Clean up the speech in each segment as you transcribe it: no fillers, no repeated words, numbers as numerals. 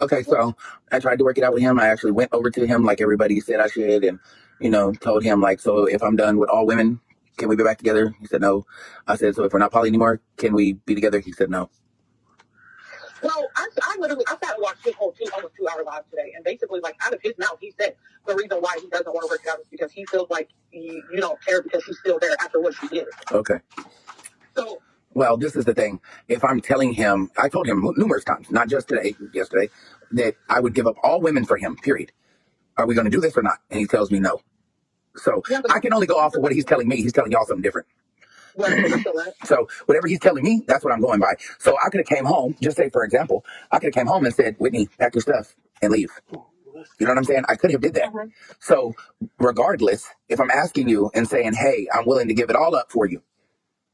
Okay, so I tried to work it out with him. I actually went over to him like everybody said I should, and told him like, so if I'm done with all women, can we be back together? He said no. I said, so if we're not poly anymore, can we be together? He said no. Well, I literally sat and watched his whole almost 2 hour live today, and basically, like, out of his mouth, he said the reason why he doesn't want to work it out is because he feels like you don't care because she's still there after what she did. Okay. So. Well, this is the thing. If I'm telling him, I told him numerous times, not just yesterday, that I would give up all women for him, period. Are we going to do this or not? And he tells me no. So yeah, I can only go off of what he's telling me. He's telling y'all something different. So whatever he's telling me, that's what I'm going by. So I could have came home, just say, for example, I could have came home and said, Whitney, pack your stuff and leave. You know what I'm saying? I could have did that. Mm-hmm. So regardless, if I'm asking you and saying, hey, I'm willing to give it all up for you,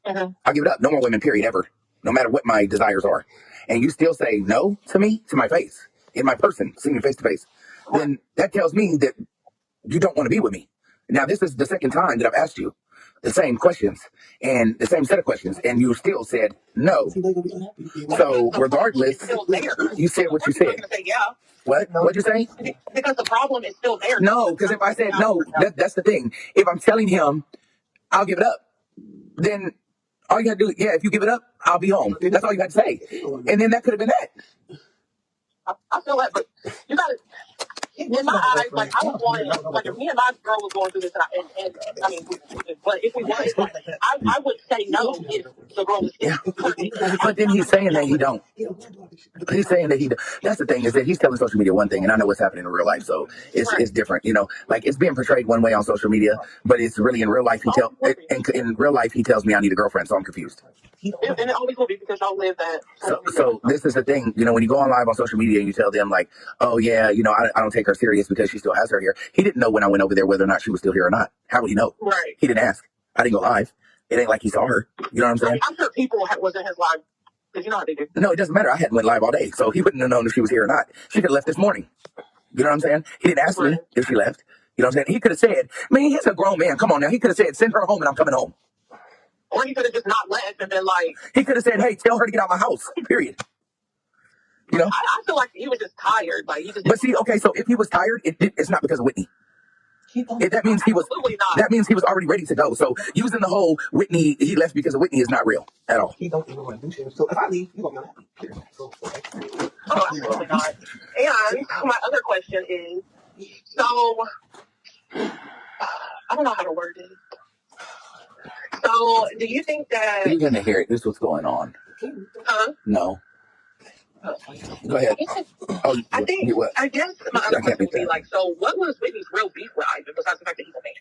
mm-hmm. I'll give it up. No more women, period, ever. No matter what my desires are. And you still say no to me, to my face, in my person, seeing me face to face, then that tells me that you don't want to be with me. Now, this is the second time that I've asked you the same questions and the same set of questions, and you still said no. So regardless, you said what you said. What? What'd you say? Because the problem is still there. No, because if I said no, that's the thing. If I'm telling him I'll give it up, then all you gotta do, if you give it up, I'll be home. That's all you got to say. And then that could have been that. I feel that, but you gotta, in my eyes, like, I would want, like, if me and my girl was going through this, and I mean, but if we was, I would say no if the girl was still. But then he's saying that he don't. He's saying that he don't. That's the thing, is that he's telling social media one thing, and I know what's happening in real life, so it's different, like, it's being portrayed one way on social media, but it's really in real life, in real life, he tells me I need a girlfriend, so I'm confused. And it always will be because y'all live that. So this is the thing, when you go on live on social media and you tell them like, oh yeah, I don't take her serious because she still has her here. He didn't know when I went over there whether or not she was still here or not. How would he know? Right. He didn't ask. I didn't go live. It ain't like he saw her. You know what I'm saying? I'm sure people was in his live because you know how they do. No, it doesn't matter. I hadn't went live all day, so he wouldn't have known if she was here or not. She could have left this morning. You know what I'm saying? He didn't ask me if she left. You know what I'm saying? He could have said, man, he's a grown man. Come on now. He could have said, send her home and I'm coming home. Or he could have just not left and been like... He could have said, hey, tell her to get out of my house, period. I feel like he was just tired. Like, he just... But see, okay, so if he was tired, it's not because of Whitney. That means he was... That means he was already ready to go. So using the whole Whitney, he left because of Whitney is not real at all. He don't even want to do shit. So if I leave, you're going to be unhappy. Oh, absolutely not. And my other question is, so... I don't know how to word it. So, do you think that... You're going to hear it. This is what's going on. Huh? No. Go ahead. I guess my other question would be like, so what was Whitney's real beef with Ivan besides the fact that he's a man?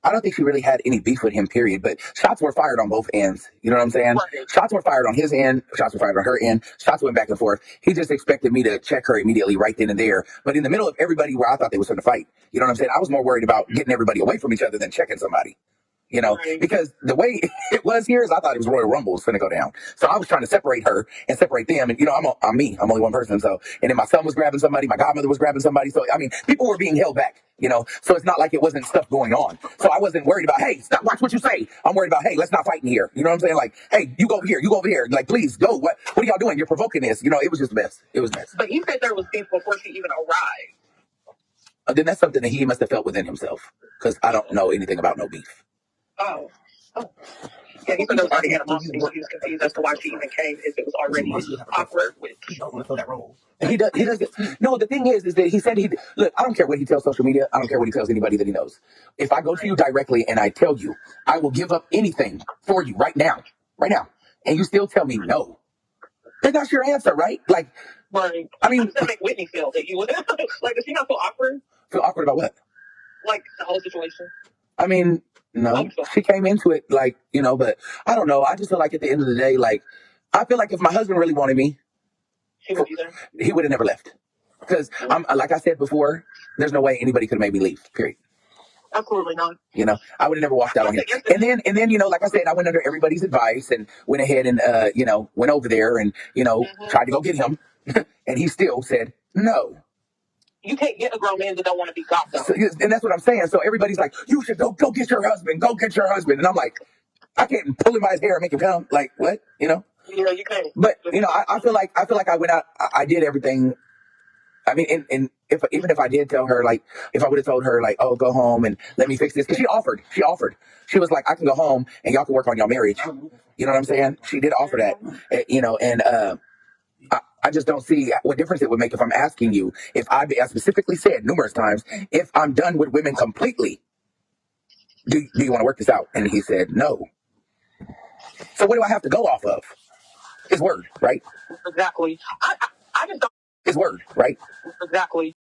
I don't think she really had any beef with him, period. But shots were fired on both ends. You know what I'm saying? Right. Shots were fired on his end. Shots were fired on her end. Shots went back and forth. He just expected me to check her immediately right then and there. But in the middle of everybody where I thought they were starting to fight, you know what I'm saying? I was more worried about getting everybody away from each other than checking somebody. Right. Because the way it was here is I thought it was Royal Rumble was going to go down. So I was trying to separate her and separate them. And, I'm me. I'm only one person. So, and then my son was grabbing somebody. My godmother was grabbing somebody. So, people were being held back, So it's not like it wasn't stuff going on. So I wasn't worried about, hey, stop, watch what you say. I'm worried about, hey, let's not fight in here. You know what I'm saying? Like, hey, you go over here. You go over here. Like, please go. What are y'all doing? You're provoking this. It was just a mess. It was a mess. But you said there was beef before she even arrived. Then that's something that he must have felt within himself. Because I don't know anything about no beef. Oh. Yeah, he said there was already animosity. He was confused as to why she even came if it was already awkward. He don't want to fill that role. He does. No, the thing is that he said look, I don't care what he tells social media. I don't care what he tells anybody that he knows. If I go to you directly and I tell you, I will give up anything for you right now, and you still tell me no, then that's your answer, right? Like, right. I mean, to make Whitney feel that you would like, does she not feel awkward? Feel awkward about what? Like the whole situation. I mean, no, she came into it like, but I don't know. I just feel like at the end of the day, like, I feel like if my husband really wanted me, he would have never left. Because like I said before, there's no way anybody could have made me leave, period. Absolutely not. I would have never walked out on him. And then, like I said, I went under everybody's advice and went ahead and, went over there and, tried to go get him. And he still said no. You can't get a grown man that don't want to be got though. And that's what I'm saying. So everybody's like, you should go get your husband. Go get your husband. And I'm like, I can't pull him by his hair and make him come. Like, what? Yeah, you can. But I feel like I went out. I did everything. I mean, and if even if I did tell her, like, if I would have told her, like, oh, go home and let me fix this, because she offered. She was like, I can go home and y'all can work on your marriage. You know what I'm saying? She did offer that. And I just don't see what difference it would make if I'm asking you, if I specifically said numerous times, if I'm done with women completely, do you want to work this out? And he said no. So what do I have to go off of? His word, right? Exactly. I just don't. His word, right? Exactly.